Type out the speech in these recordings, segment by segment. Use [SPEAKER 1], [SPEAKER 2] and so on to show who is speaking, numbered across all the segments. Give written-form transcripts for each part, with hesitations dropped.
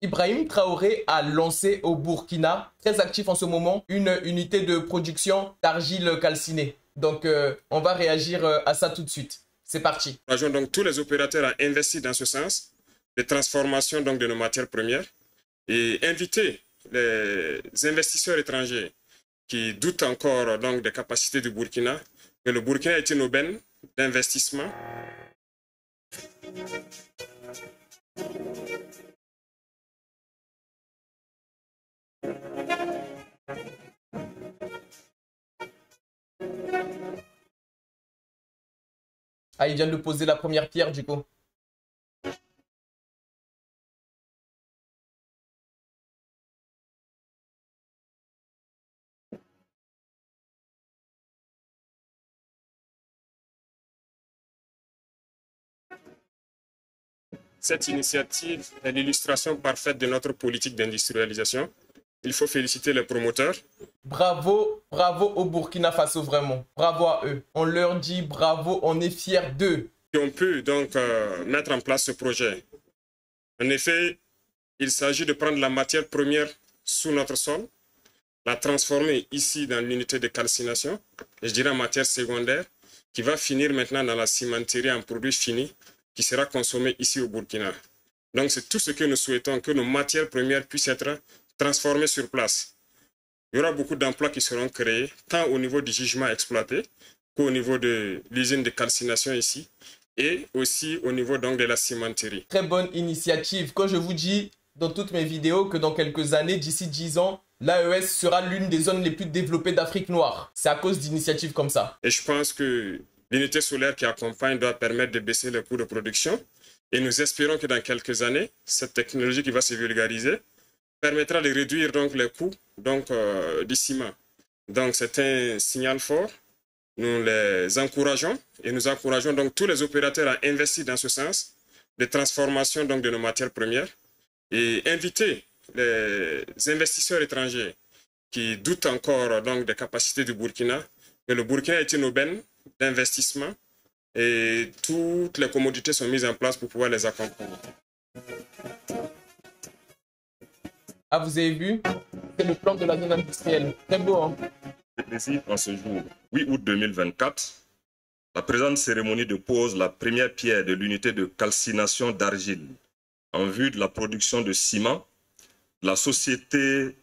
[SPEAKER 1] Ibrahim Traoré a lancé au Burkina, très actif en ce moment, une unité de production d'argile calcinée. Donc, on va réagir à ça tout de suite. C'est parti.
[SPEAKER 2] Donc, tous les opérateurs à investir dans ce sens, de transformation donc, de nos matières premières, et inviter les investisseurs étrangers qui doutent encore donc, des capacités du Burkina. Mais le Burkina est une aubaine d'investissement.
[SPEAKER 1] Ah, il vient de poser la première pierre du coup.
[SPEAKER 2] Cette initiative est l'illustration parfaite de notre politique d'industrialisation. Il faut féliciter les promoteurs.
[SPEAKER 1] Bravo, bravo au Burkina Faso vraiment. Bravo à eux. On leur dit bravo, on est fiers d'eux.
[SPEAKER 2] Et on peut donc mettre en place ce projet. En effet, il s'agit de prendre la matière première sous notre sol, la transformer ici dans l'unité de calcination, et je dirais en matière secondaire, qui va finir maintenant dans la cimenterie en produit fini, qui sera consommé ici au Burkina. Donc c'est tout ce que nous souhaitons, que nos matières premières puissent être transformées sur place. Il y aura beaucoup d'emplois qui seront créés, tant au niveau du jugement exploité, qu'au niveau de l'usine de calcination ici, et aussi au niveau donc de la cimenterie.
[SPEAKER 1] Très bonne initiative. Quand je vous dis dans toutes mes vidéos que dans quelques années, d'ici 10 ans, l'AES sera l'une des zones les plus développées d'Afrique noire. C'est à cause d'initiatives comme ça.
[SPEAKER 2] Et je pense que l'unité solaire qui accompagne doit permettre de baisser les coûts de production. Et nous espérons que dans quelques années, cette technologie qui va se vulgariser permettra de réduire donc les coûts du ciment. Donc c'est un signal fort. Nous les encourageons et nous encourageons donc tous les opérateurs à investir dans ce sens de transformation donc de nos matières premières et inviter les investisseurs étrangers qui doutent encore donc des capacités du Burkina. Mais le Burkina est une aubaine d'investissement et toutes les commodités sont mises en place pour pouvoir les accompagner.
[SPEAKER 1] Ah, vous avez vu? C'est le plan de la zone industrielle. Très beau, hein?
[SPEAKER 3] Ici, en ce jour, 8 août 2024, la présente cérémonie dépose la première pierre de l'unité de calcination d'argile en vue de la production de ciment de la société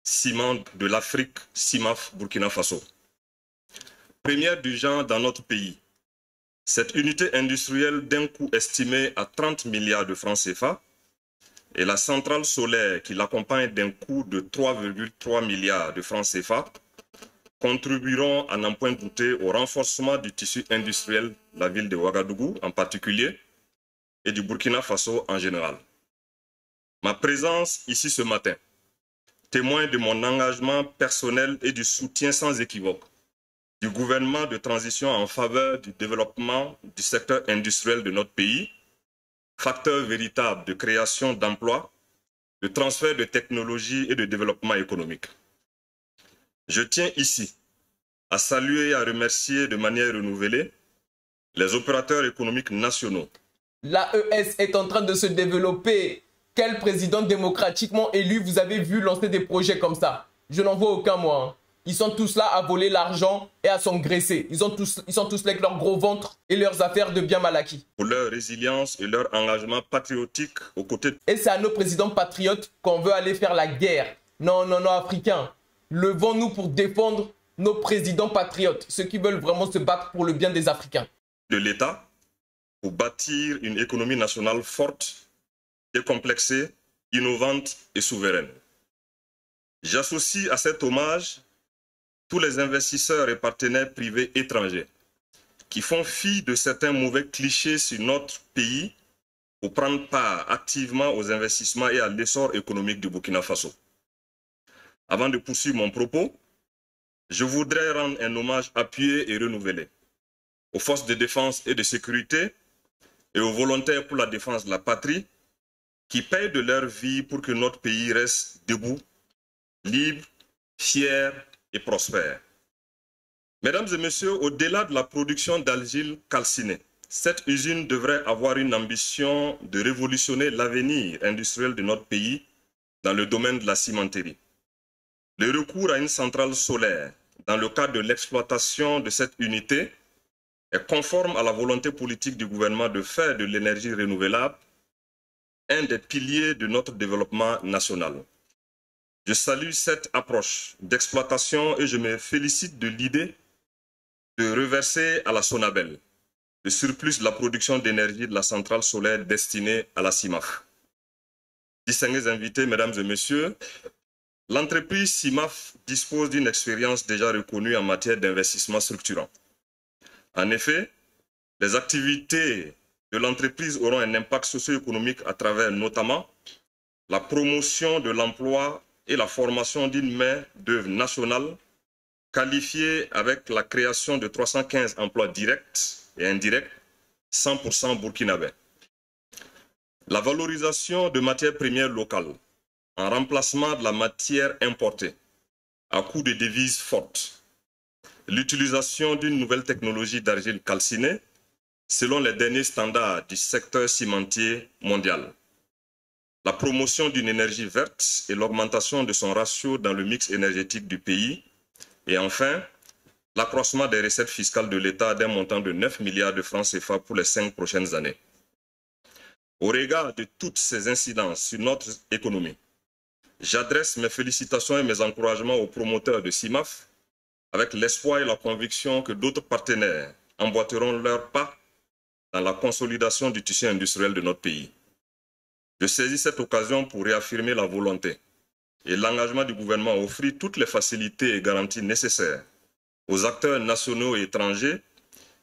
[SPEAKER 3] Ciment de l'Afrique, CIMAF Burkina Faso. Première du genre dans notre pays, cette unité industrielle d'un coût estimé à 30 milliards de francs CFA et la centrale solaire qui l'accompagne d'un coût de 3,3 milliards de francs CFA contribueront à n'en point douter au renforcement du tissu industriel de la ville de Ouagadougou en particulier et du Burkina Faso en général. Ma présence ici ce matin témoigne de mon engagement personnel et du soutien sans équivoque du gouvernement de transition en faveur du développement du secteur industriel de notre pays, facteur véritable de création d'emplois, de transfert de technologies et de développement économique. Je tiens ici à saluer et à remercier de manière renouvelée les opérateurs économiques nationaux.
[SPEAKER 1] L'AES est en train de se développer. Quel président démocratiquement élu vous avez vu lancer des projets comme ça? Je n'en vois aucun, moi. Hein. Ils sont tous là à voler l'argent et à s'engraisser. Ils sont tous là avec leur gros ventre et leurs affaires de bien mal acquis.
[SPEAKER 3] Pour leur résilience et leur engagement patriotique aux côtés.
[SPEAKER 1] Et c'est à nos présidents patriotes qu'on veut aller faire la guerre. Non, non, non, Africains. Levons-nous pour défendre nos présidents patriotes. Ceux qui veulent vraiment se battre pour le bien des Africains.
[SPEAKER 3] De l'État pour bâtir une économie nationale forte, décomplexée, innovante et souveraine. J'associe à cet hommage tous les investisseurs et partenaires privés étrangers qui font fi de certains mauvais clichés sur notre pays pour prendre part activement aux investissements et à l'essor économique du Burkina Faso. Avant de poursuivre mon propos, je voudrais rendre un hommage appuyé et renouvelé aux forces de défense et de sécurité et aux volontaires pour la défense de la patrie qui payent de leur vie pour que notre pays reste debout, libre, fier et prospère. Mesdames et messieurs, au-delà de la production d'argile calcinée, cette usine devrait avoir une ambition de révolutionner l'avenir industriel de notre pays dans le domaine de la cimenterie. Le recours à une centrale solaire dans le cadre de l'exploitation de cette unité est conforme à la volonté politique du gouvernement de faire de l'énergie renouvelable un des piliers de notre développement national. Je salue cette approche d'exploitation et je me félicite de l'idée de reverser à la Sonabel le surplus de la production d'énergie de la centrale solaire destinée à la CIMAF. Distingués invités, mesdames et messieurs, l'entreprise CIMAF dispose d'une expérience déjà reconnue en matière d'investissement structurant. En effet, les activités de l'entreprise auront un impact socio-économique à travers notamment la promotion de l'emploi et la formation d'une main-d'œuvre nationale qualifiée avec la création de 315 emplois directs et indirects, 100% burkinabés. La valorisation de matières premières locales en remplacement de la matière importée à coût de devises fortes. L'utilisation d'une nouvelle technologie d'argile calcinée selon les derniers standards du secteur cimentier mondial. La promotion d'une énergie verte et l'augmentation de son ratio dans le mix énergétique du pays. Et enfin, l'accroissement des recettes fiscales de l'État d'un montant de 9 milliards de francs CFA pour les 5 prochaines années. Au regard de toutes ces incidences sur notre économie, j'adresse mes félicitations et mes encouragements aux promoteurs de CIMAF avec l'espoir et la conviction que d'autres partenaires emboîteront leur pas dans la consolidation du tissu industriel de notre pays. Je saisis cette occasion pour réaffirmer la volonté et l'engagement du gouvernement à offrir toutes les facilités et garanties nécessaires aux acteurs nationaux et étrangers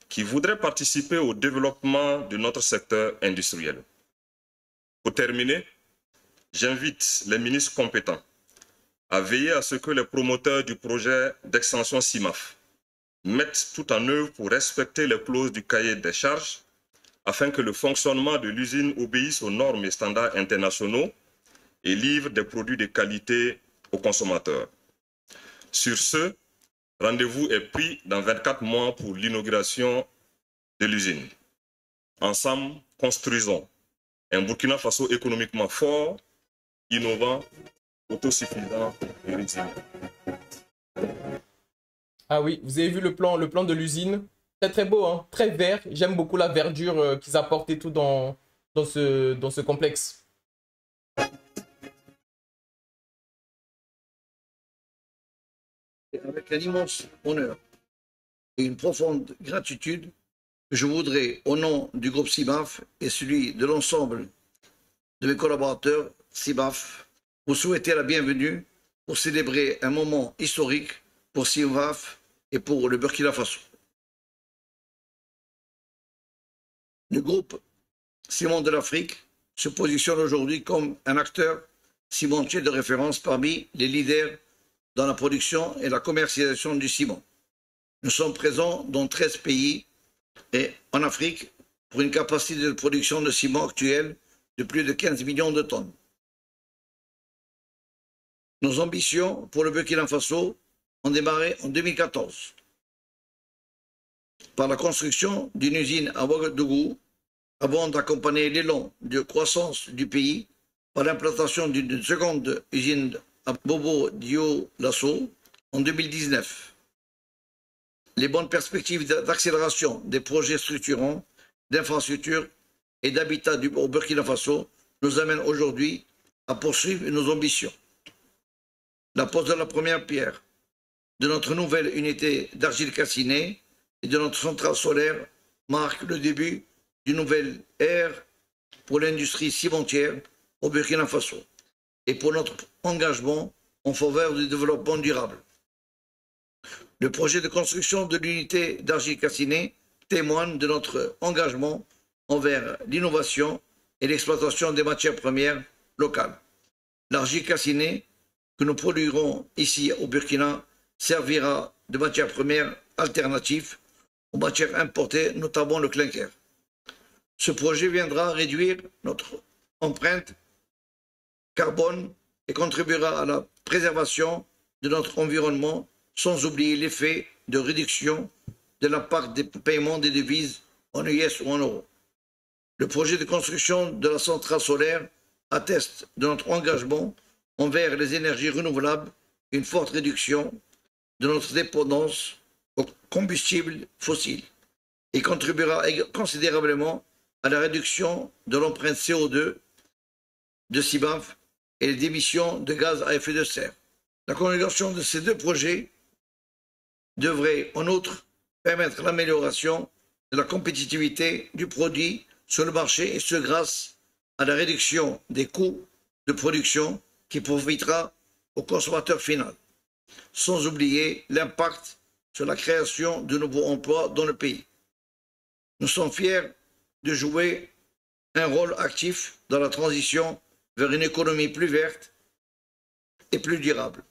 [SPEAKER 3] qui voudraient participer au développement de notre secteur industriel. Pour terminer, j'invite les ministres compétents à veiller à ce que les promoteurs du projet d'extension CIMAF mettent tout en œuvre pour respecter les clauses du cahier des charges afin que le fonctionnement de l'usine obéisse aux normes et standards internationaux et livre des produits de qualité aux consommateurs. Sur ce, rendez-vous est pris dans 24 mois pour l'inauguration de l'usine. Ensemble, construisons un Burkina Faso économiquement fort, innovant, autosuffisant et résilient.
[SPEAKER 1] Ah oui, vous avez vu le plan de l'usine? C'est très beau, hein? Très vert. J'aime beaucoup la verdure qu'ils apportent et tout dans ce complexe.
[SPEAKER 4] Avec un immense honneur et une profonde gratitude, je voudrais, au nom du groupe CIMAF et celui de l'ensemble de mes collaborateurs CIMAF, vous souhaiter la bienvenue pour célébrer un moment historique pour CIMAF et pour le Burkina Faso. Le groupe Ciment de l'Afrique se positionne aujourd'hui comme un acteur cimentier de référence parmi les leaders dans la production et la commercialisation du ciment. Nous sommes présents dans 13 pays et en Afrique pour une capacité de production de ciment actuelle de plus de 15 millions de tonnes. Nos ambitions pour le Burkina Faso ont démarré en 2014 par la construction d'une usine à Ouagadougou avant d'accompagner l'élan de croissance du pays par l'implantation d'une seconde usine à Bobo-Dioulasso en 2019. Les bonnes perspectives d'accélération des projets structurants, d'infrastructures et d'habitat au Burkina Faso nous amènent aujourd'hui à poursuivre nos ambitions. La pose de la première pierre de notre nouvelle unité d'argile calcinée et de notre centrale solaire marque le début d'une nouvelle ère pour l'industrie cimentière au Burkina Faso et pour notre engagement en faveur du développement durable. Le projet de construction de l'unité d'argile calcinée témoigne de notre engagement envers l'innovation et l'exploitation des matières premières locales. L'argile calcinée que nous produirons ici au Burkina servira de matière première alternative aux matières importées, notamment le clinker. Ce projet viendra réduire notre empreinte carbone et contribuera à la préservation de notre environnement, sans oublier l'effet de réduction de l'impact des paiements des devises en US ou en euros. Le projet de construction de la centrale solaire atteste de notre engagement envers les énergies renouvelables et une forte réduction de notre dépendance aux combustibles fossiles et contribuera considérablement à la réduction de l'empreinte CO2 de CIMAF et les émissions de gaz à effet de serre. La conjugaison de ces deux projets devrait en outre permettre l'amélioration de la compétitivité du produit sur le marché et ce grâce à la réduction des coûts de production qui profitera au consommateur final, sans oublier l'impact sur la création de nouveaux emplois dans le pays. Nous sommes fiers de jouer un rôle actif dans la transition vers une économie plus verte et plus durable,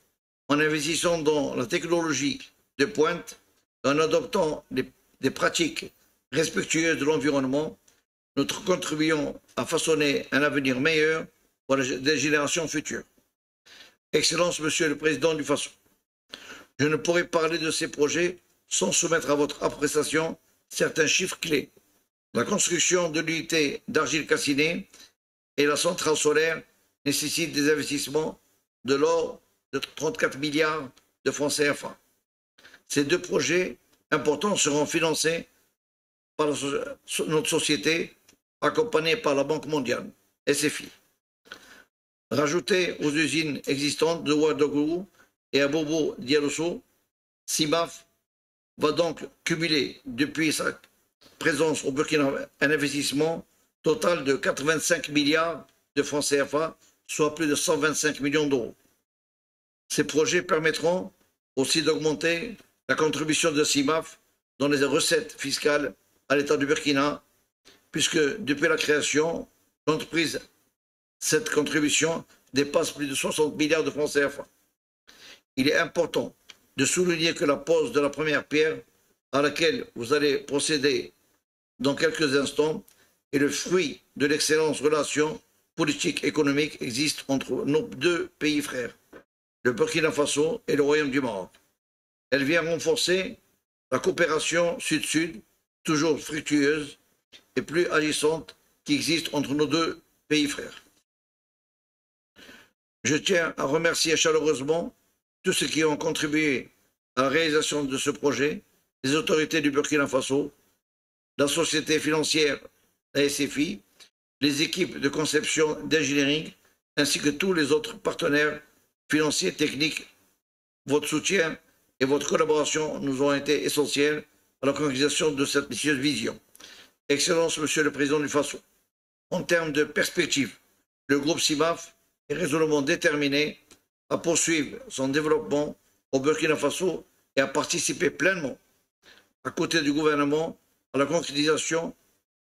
[SPEAKER 4] en investissant dans la technologie de pointe, en adoptant des pratiques respectueuses de l'environnement. Nous contribuons à façonner un avenir meilleur pour les générations futures. Excellence, Monsieur le Président du Faso, je ne pourrais parler de ces projets sans soumettre à votre appréciation certains chiffres clés. La construction de l'unité d'argile calcinée et la centrale solaire nécessitent des investissements de l'ordre de 34 milliards de francs CFA. Ces deux projets importants seront financés par notre société, accompagnée par la Banque mondiale, SFI. Rajouté aux usines existantes de Ouagadougou et à Bobo Dioulasso, CIMAF va donc cumuler depuis sa présence au Burkina un investissement total de 85 milliards de francs CFA, soit plus de 125 millions d'euros. Ces projets permettront aussi d'augmenter la contribution de CIMAF dans les recettes fiscales à l'État du Burkina, puisque depuis la création, l'entreprise, cette contribution dépasse plus de 60 milliards de francs CFA. Il est important de souligner que la pose de la première pierre, à laquelle vous allez procéder dans quelques instants, est le fruit de l'excellente relation politique et économique existe entre nos deux pays frères, le Burkina Faso et le Royaume du Maroc. Elle vient renforcer la coopération sud-sud, toujours fructueuse et plus agissante, qui existe entre nos deux pays frères. Je tiens à remercier chaleureusement tous ceux qui ont contribué à la réalisation de ce projet, les autorités du Burkina Faso, la société financière, la SFI, les équipes de conception d'engineering, ainsi que tous les autres partenaires financiers, techniques. Votre soutien et votre collaboration nous ont été essentiels à la concrétisation de cette ambitieuse vision. Excellence, Monsieur le Président du Faso, en termes de perspective, le groupe CIMAF est résolument déterminé à poursuivre son développement au Burkina Faso et à participer pleinement, à côté du gouvernement, à la concrétisation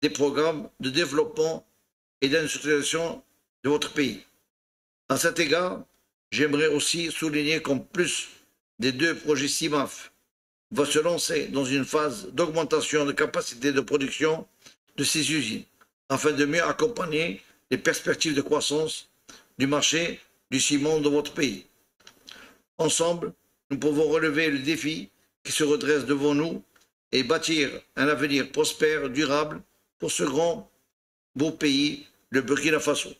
[SPEAKER 4] des programmes de développement et d'industrialisation de votre pays. À cet égard, j'aimerais aussi souligner qu'en plus des deux projets CIMAF va se lancer dans une phase d'augmentation de capacité de production de ces usines, afin de mieux accompagner les perspectives de croissance du marché du ciment de votre pays. Ensemble, nous pouvons relever le défi qui se redresse devant nous et bâtir un avenir prospère, durable pour ce grand, beau pays, le Burkina Faso.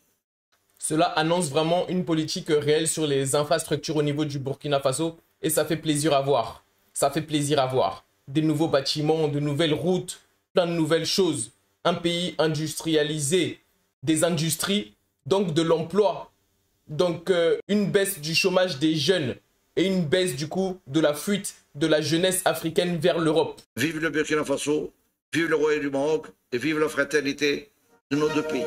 [SPEAKER 1] Cela annonce vraiment une politique réelle sur les infrastructures au niveau du Burkina Faso et ça fait plaisir à voir. Ça fait plaisir à voir. Des nouveaux bâtiments, de nouvelles routes, plein de nouvelles choses. Un pays industrialisé, des industries, donc de l'emploi. Donc une baisse du chômage des jeunes et une baisse du coup de la fuite de la jeunesse africaine vers l'Europe.
[SPEAKER 4] Vive le Burkina Faso, vive le Royaume du Maroc et vive la fraternité de nos deux pays.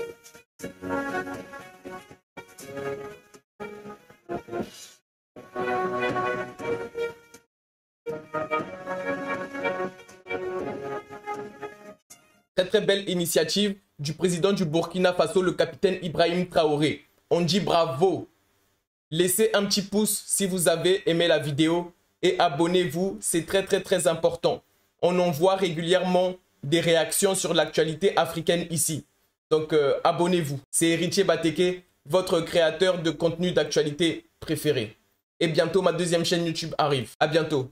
[SPEAKER 1] Très belle initiative du président du Burkina Faso, le capitaine Ibrahim Traoré. On dit bravo. Laissez un petit pouce si vous avez aimé la vidéo et abonnez-vous, c'est très important. On envoie régulièrement des réactions sur l'actualité africaine ici. Donc abonnez-vous. C'est Héritier Bateke, votre créateur de contenu d'actualité préféré. Et bientôt ma deuxième chaîne YouTube arrive. À bientôt.